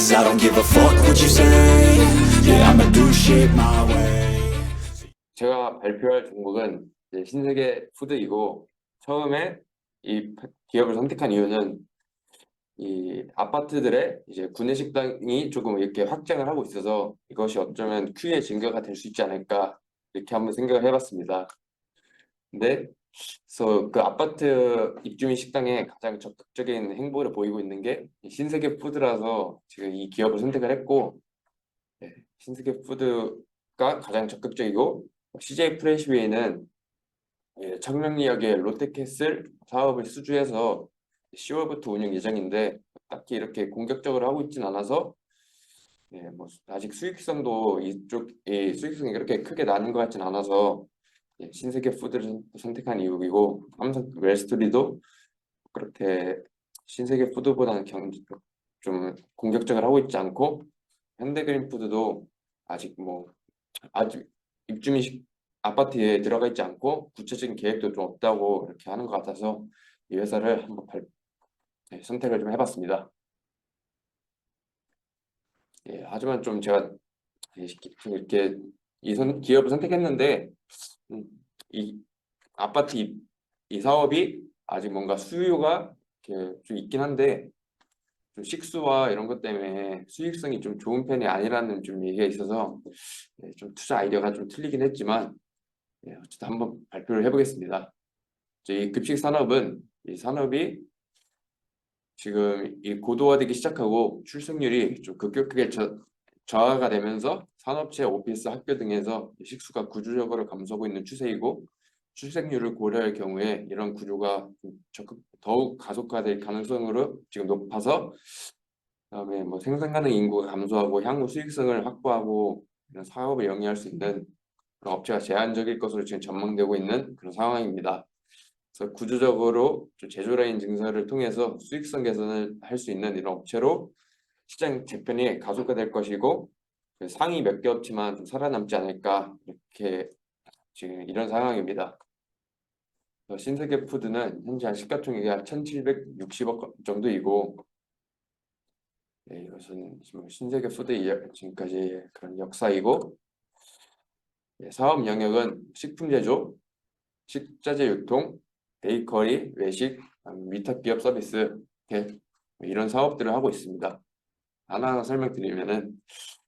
Cause I don't give a fuck what you say. Yeah, I'ma do shit my way. 제가 발표할 종목은 이제 신세계 푸드이고, 처음에 이 기업을 선택한 이유는 이 아파트들의 이제 구내식당이 조금 이렇게 확장을 하고 있어서 이것이 어쩌면 큐의 증거가 될 수 있지 않을까, 이렇게 한번 생각을 해봤습니다. 근데 그래서 그 아파트 입주민 식당에 가장 적극적인 행보를 보이고 있는 게 이 신세계 푸드라서 지금 이 기업을 선택을 했고, 네, 신세계 푸드가 가장 적극적이고, CJ 프레시웨이는 청량리역의 롯데캐슬 사업을 수주해서 10월부터 운영 예정인데, 딱히 이렇게 공격적으로 하고 있진 않아서 뭐 아직 수익성도 이쪽이 수익성이 그렇게 크게 나는 것 같진 않아서 신세계 푸드를 선택한 이유이고, 삼성 웰스토리도 그렇게 신세계 푸드보다는 좀 공격적으로 하고 있지 않고, 현대그린푸드도 아직 입주민 아파트에 들어가 있지 않고 구체적인 계획도 좀 없다고 이렇게 하는 것 같아서 이 회사를 한번 선택을 좀 해봤습니다. 하지만 좀 제가 이렇게 기업을 선택했는데, 이 아파트 이 사업이 아직 뭔가 수요가 이렇게 좀 있긴 한데, 좀 식수와 이런 것 때문에 수익성이 좀 좋은 편이 아니라는 좀 얘기가 있어서 좀 투자 아이디어가 좀 틀리긴 했지만, 어쨌든 한번 발표를 해보겠습니다. 이 급식 산업은 이 산업이 지금 이 고도화되기 시작하고 출생률이 좀 급격하게 저하가 되면서 산업체, 오피스, 학교 등에서 식수가 구조적으로 감소하고 있는 추세이고, 출생률을 고려할 경우에 이런 구조가 더욱 가속화될 가능성으로 지금 높아서, 그다음에 뭐 생산 가능 인구가 감소하고 향후 수익성을 확보하고 이런 사업을 영위할 수 있는 그런 업체가 제한적일 것으로 지금 전망되고 있는 그런 상황입니다. 그래서 구조적으로 좀 제조 라인 증설을 통해서 수익성 개선을 할 수 있는 이런 업체로 시장 재편이 가속화될 것이고, 상위 몇 개 업체만 좀 살아남지 않을까, 이렇게 지금 이런 상황입니다. 신세계 푸드는 현재 시가총액이 한 1,760억 정도이고, 이것은 신세계 푸드의 지금까지 그런 역사이고, 사업 영역은 식품 제조, 식자재 유통, 베이커리, 외식, 위탁 기업 서비스, 이런 사업들을 하고 있습니다. 하나하나 설명드리면은,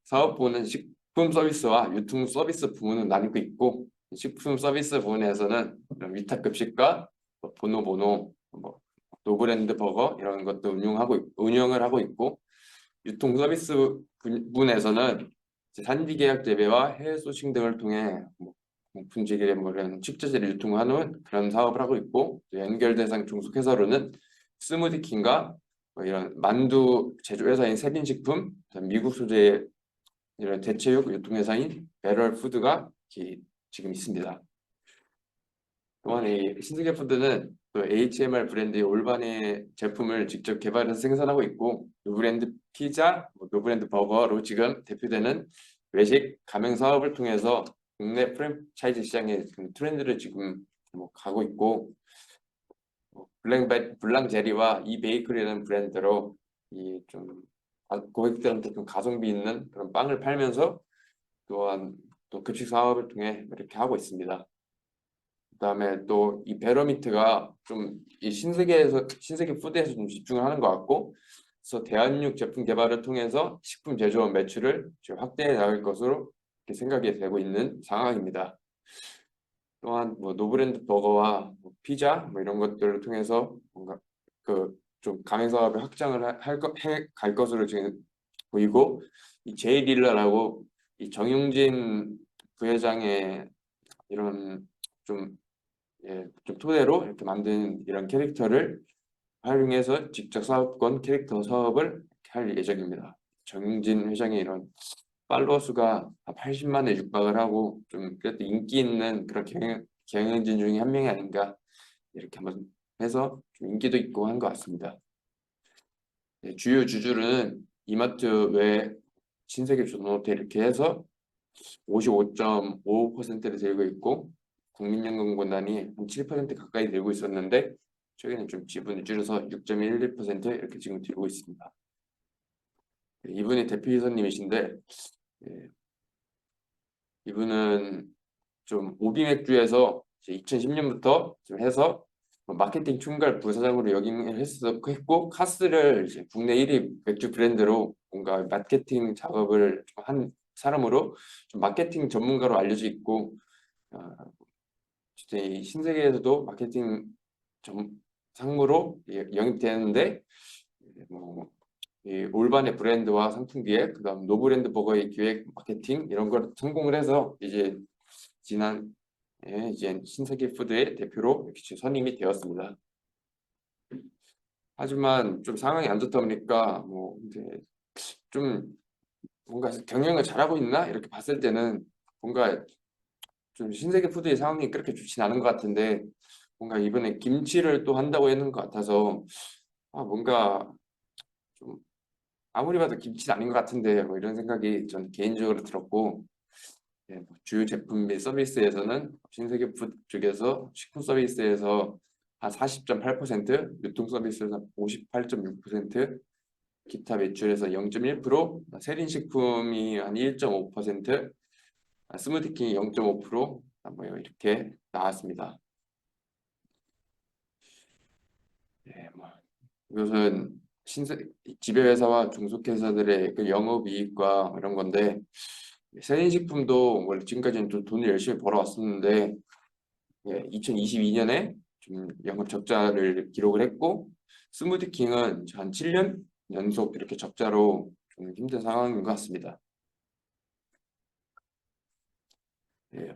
사업부는 식품 서비스와 유통 서비스 부문은 나뉘고 있고, 식품 서비스 부문에서는 위탁급식과 보노보노, 노브랜드 버거 이런 것도 운영을 하고 있고, 유통 서비스 부문에서는 산지 계약 재배와 해외 소싱 등을 통해 분지기의 이런 식자재를 유통하는 그런 사업을 하고 있고, 연결 대상 종속 회사로는 스무디킹과 이런 만두 제조 회사인 세빈식품, 미국 소재 이런 대체육 유통회사인 배럴푸드가 지금 있습니다. 또한 이 신세계 푸드는 또 HMR 브랜드의 올바의 제품을 직접 개발해서 생산하고 있고, 노브랜드 피자, 노브랜드 버거로 지금 대표되는 외식 가맹 사업을 통해서 국내 프랜차이즈 시장의 트렌드를 지금 가고 있고, 블랑제리와 이 베이커리라는 브랜드로 이 좀 고객들한테 좀 가성비 있는 그런 빵을 팔면서 또한 또 급식 사업을 통해 이렇게 하고 있습니다. 그다음에 또 이 베러미트가 좀 이 신세계 푸드에서 좀 집중을 하는 것 같고, 그래서 대한육 제품 개발을 통해서 식품 제조업 매출을 확대해 나갈 것으로 이렇게 생각이 되고 있는 상황입니다. 또한 노브랜드 버거와 피자 이런 것들을 통해서 뭔가 그 좀 가맹 사업의 확장을 갈 것으로 지금 보이고, 이 제이 딜러라고 이 정용진 부회장의 이런 좀 좀 토대로 이렇게 만든 이런 캐릭터를 활용해서 직접 사업권 캐릭터 사업을 할 예정입니다. 정용진 회장의 이런 팔로워 수가 80만에 육박을 하고 좀 그래도 인기 있는 그런 경영진 중에 한 명이 아닌가, 이렇게 한번 해서 좀 인기도 있고 한 것 같습니다. 주요 주주는 이마트 외 신세계 조선호텔 이렇게 해서 55.55%를 들고 있고, 국민연금공단이 한 7% 가까이 들고 있었는데 최근에 좀 지분을 줄여서 6.11% 이렇게 지금 들고 있습니다. 이분이 대표이사님이신데 예, 이분은 좀 오비 맥주에서 2010년부터 좀 해서 마케팅 총괄 부사장으로 역임을 했고 카스를 이제 국내 1위 맥주 브랜드로 뭔가 마케팅 작업을 좀한 사람으로 좀 마케팅 전문가로 알려져 있고 아, 진짜 이 신세계에서도 마케팅 상무로 영입되는데 뭐 이 올반의 브랜드와 상품 기획, 그다음 노브랜드 버거의 기획, 마케팅 이런 걸 성공을 해서 이제 지난 이제 신세계 푸드의 대표로 이렇게 선임이 되었습니다. 하지만 좀 상황이 안 좋다 보니까 뭐 이제 좀 뭔가 경영을 잘하고 있나 이렇게 봤을 때는 뭔가 좀 신세계 푸드의 상황이 그렇게 좋진 않은 것 같은데 뭔가 이번에 김치를 또 한다고 했는 것 같아서 뭔가 좀 아무리 봐도 김치는 아닌 것 같은데 뭐 이런 생각이 전 개인적으로 들었고 뭐 주요 제품 및 서비스에서는 신세계 푸드 쪽에서 식품 서비스에서 한 40.8%, 유통 서비스에서 58.6%, 기타 매출에서 0.1%, 세린식품이 한 1.5%, 스무디킹이 0.5%, 뭐 이렇게 나왔습니다. 뭐 이것은 지배회사와 중소회사들의 그 영업이익과 이런 건데 세린식품도 원래 지금까지는 좀 돈을 열심히 벌어왔었는데 2022년에 좀 영업 적자를 기록을 했고 스무디킹은 한 7년 연속 이렇게 적자로 좀 힘든 상황인 것 같습니다.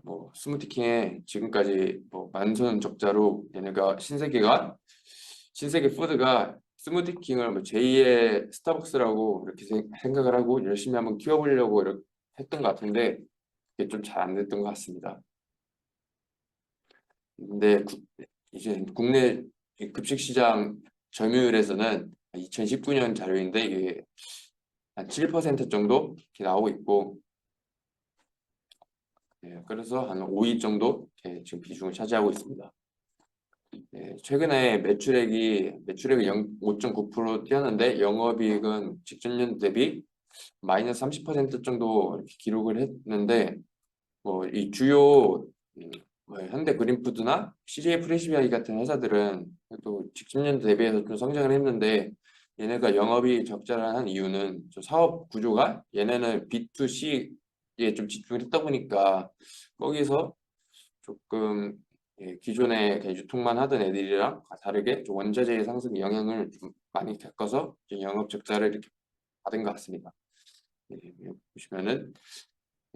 뭐 스무디킹에 지금까지 뭐 만선 적자로 얘네가 신세계 푸드가 스무디킹을 뭐 제2의 스타벅스라고 이렇게 생각을 하고 열심히 한번 키워보려고 이렇게 했던 것 같은데 이게 좀 잘 안 됐던 것 같습니다. 근데 이제 국내 급식 시장 점유율에서는 2019년 자료인데 이게 한 7% 정도 이렇게 나오고 있고 그래서 한 5위 정도 이렇게 지금 비중을 차지하고 있습니다. 최근에 매출액이 5.9% 뛰었는데 영업이익은 직전 년 대비 마이너스 30% 정도 이렇게 기록을 했는데 뭐 이 주요 뭐 현대 그린푸드나 CJ 프레시바이 같은 회사들은 또 직전 년 대비해서 좀 성장을 했는데 얘네가 영업이 적자를 한 이유는 좀 사업 구조가 얘네는 B2C에 좀 집중을 했다 보니까 거기서 조금 기존에 그냥 유통만 하던 애들이랑 다르게 좀 원자재의 상승 영향을 좀 많이 겪어서 이제 영업 적자를 이렇게 받은 것 같습니다. 여기 보시면은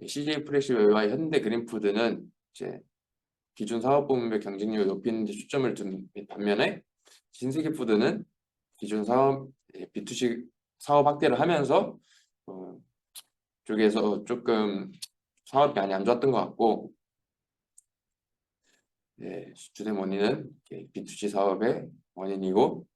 CJ 프레시웨어와 현대 그린푸드는 이제 기존 사업 부문별 경쟁력을 높이는 데 초점을 둔 반면에 신세계푸드는 기존 사업 B2C 사업 확대를 하면서 쪽에서 조금 사업이 많이 안 좋았던 것 같고 주된 원인은 B2C 사업의 원인이고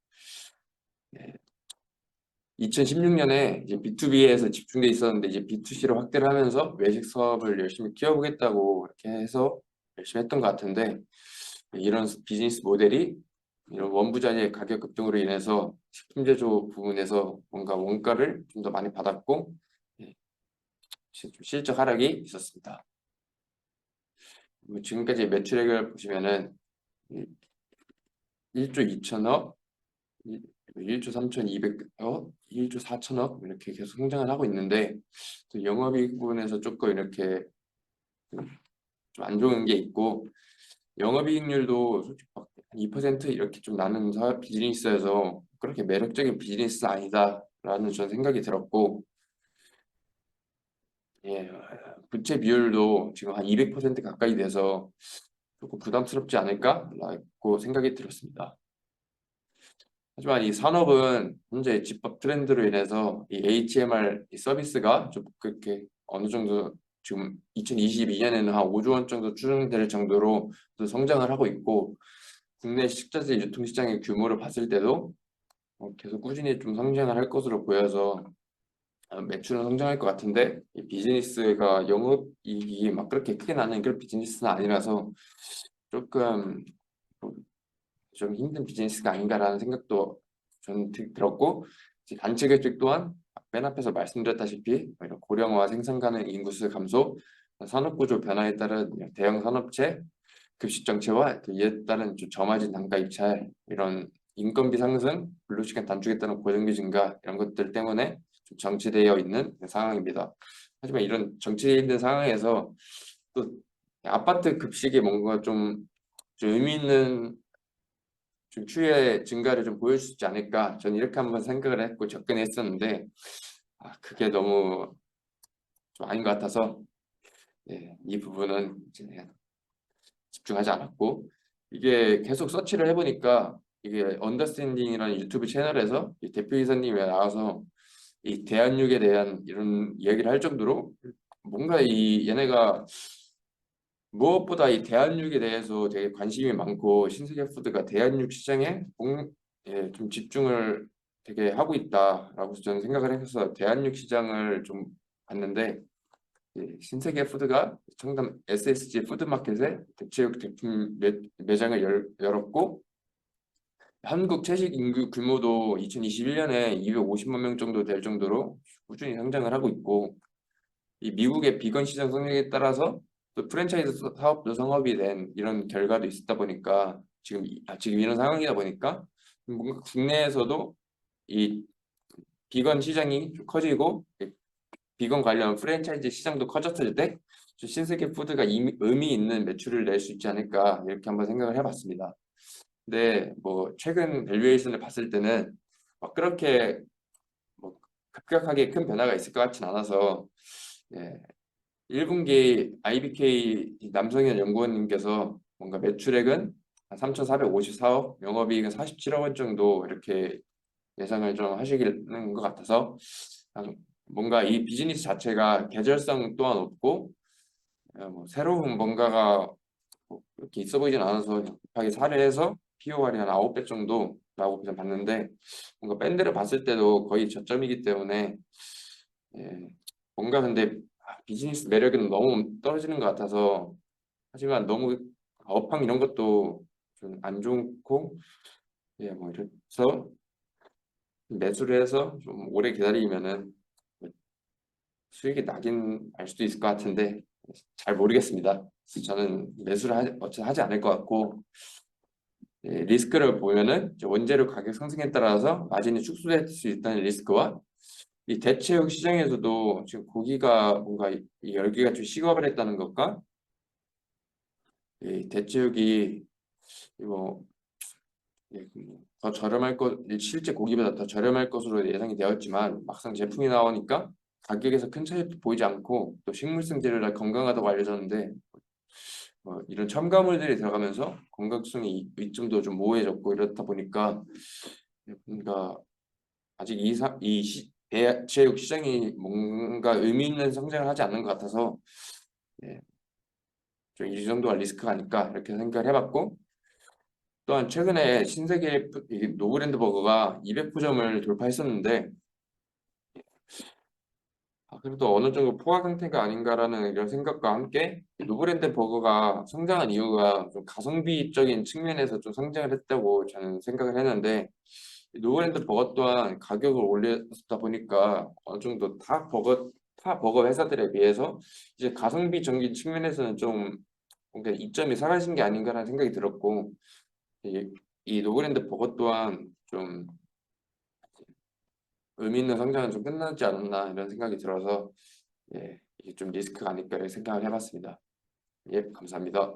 2016년에 이제 B2B에서 집중돼 있었는데 이제 B2C로 확대를 하면서 외식 사업을 열심히 키워보겠다고 이렇게 해서 열심히 했던 것 같은데 이런 비즈니스 모델이 이런 원부자재 가격 급등으로 인해서 식품 제조 부분에서 뭔가 원가를 좀 더 많이 받았고 실적 하락이 있었습니다. 지금까지 매출액을 보시면은 1조 2천억, 1조 3,200억, 1조 4천억 이렇게 계속 성장을 하고 있는데 또 영업이익 부분에서 조금 이렇게 좀 안 좋은 게 있고 영업이익률도 솔직히 막 2% 이렇게 좀 나는 사업 비즈니스에서 그렇게 매력적인 비즈니스 아니다라는 전 생각이 들었고 부채 비율도 지금 한 200% 가까이 돼서 조금 부담스럽지 않을까라고 생각이 들었습니다. 하지만 이 산업은 현재 집밥 트렌드로 인해서 이 HMR 이 서비스가 좀 그렇게 어느 정도 지금 2022년에는 한 5조 원 정도 추정될 정도로 또 성장을 하고 있고 국내 식자재 유통시장의 규모를 봤을 때도 계속 꾸준히 좀 성장을 할 것으로 보여서 매출은 성장할 것 같은데 이 비즈니스가 영업이익이 막 그렇게 크게 나는 그런 비즈니스는 아니라서 조금 좀 힘든 비즈니스가 아닌가라는 생각도 저는 들었고 단체 계획 또한 맨 앞에서 말씀드렸다시피 이런 고령화, 생산 가능 인구수 감소, 산업 구조 변화에 따른 대형 산업체, 급식 정체와 이에 따른 좀 저마진 단가 입찰, 이런 인건비 상승, 근로시간 단축에 따른 고정비 증가 이런 것들 때문에 좀 정체되어 있는 상황입니다. 하지만 이런 정체되어 있는 상황에서 또 아파트 급식에 뭔가 좀 의미 있는 좀 추후에 증가를 좀 보일 수 있지 않을까, 저는 이렇게 한번 생각을 했고 접근했었는데 그게 너무 좀 아닌 것 같아서 이 부분은 이제 집중하지 않았고, 이게 계속 서치를 해보니까 이게 언더스탠딩이라는 유튜브 채널에서 이 대표이사님이 나와서 이 대한육에 대한 이런 이야기를 할 정도로 뭔가 이 얘네가 무엇보다 이 대한육에 대해서 되게 관심이 많고 신세계 푸드가 대한육 시장에 좀 집중을 되게 하고 있다라고 저는 생각을 해서 대한육 시장을 좀 봤는데, 신세계 푸드가 청담 SSG 푸드마켓에 대체육 제품 매장을 열었고, 한국 채식 인구 규모도 2021년에 250만 명 정도 될 정도로 꾸준히 성장을 하고 있고, 이 미국의 비건 시장 성장에 따라서 또 프랜차이즈 사업도 성업이 된 이런 결과도 있었다 보니까 지금 이런 상황이다 보니까 뭔가 국내에서도 이 비건 시장이 좀 커지고 비건 관련 프랜차이즈 시장도 커졌을 때 신세계 푸드가 의미 있는 매출을 낼 수 있지 않을까, 이렇게 한번 생각을 해봤습니다. 근데 뭐 최근 밸류에이션을 봤을 때는 막 그렇게 뭐 급격하게 큰 변화가 있을 것 같진 않아서, 1분기 IBK 남성현 연구원님께서 뭔가 매출액은 3,454억, 영업이익은 47억 원 정도 이렇게 예상을 좀 하시는 것 같아서, 뭔가 이 비즈니스 자체가 계절성 또한 없고 뭐 새로운 뭔가가 뭐 이렇게 있어 보이진 않아서 급하게 살해해서 POR이 한 9배 정도라고 그냥 봤는데, 뭔가 밴드를 봤을 때도 거의 저점이기 때문에 뭔가 근데 비즈니스 매력은 너무 떨어지는 것 같아서, 하지만 너무 업황 이런 것도 좀 안 좋고 뭐 이래서 매수를 해서 좀 오래 기다리면은 수익이 나긴 날 수도 있을 것 같은데 잘 모르겠습니다. 그래서 저는 매수를 하지 않을 것 같고, 리스크를 보면은 이제 원재료 가격 상승에 따라서 마진이 축소될 수 있다는 리스크와 이 대체육 시장에서도 지금 고기가 뭔가 이 열기가 좀 식어버렸다는 했다는 것과 이 대체육이 뭐 더 저렴할 것, 실제 고기보다 더 저렴할 것으로 예상이 되었지만 막상 제품이 나오니까 가격에서 큰 차이도 보이지 않고 또 식물성 재료라 건강하다고 알려졌는데, 이런 첨가물들이 들어가면서 건강성이 이점도 좀 모호해졌고 이렇다 보니까 뭔가 아직 대체육 시장이 뭔가 의미 있는 성장을 하지 않는 것 같아서 좀 이 정도가 리스크가 아닐까 이렇게 생각을 해봤고, 또한 최근에 신세계 이 노브랜드 버거가 200호점을 돌파했었는데 그래도 어느 정도 포화 상태가 아닌가라는 이런 생각과 함께 노브랜드 버거가 성장한 이유가 좀 가성비적인 측면에서 좀 성장을 했다고 저는 생각을 했는데, 노브랜드 버거 또한 가격을 올렸다 보니까 어느 정도 타 버거 회사들에 비해서 이제 가성비적인 측면에서는 좀 뭔가 이점이 사라진 게 아닌가라는 생각이 들었고, 이 노브랜드 버거 또한 좀 의미 있는 성장은 좀 끝나지 않았나 이런 생각이 들어서 이게 좀 리스크가 아닐까 이렇게 생각을 해봤습니다. 감사합니다.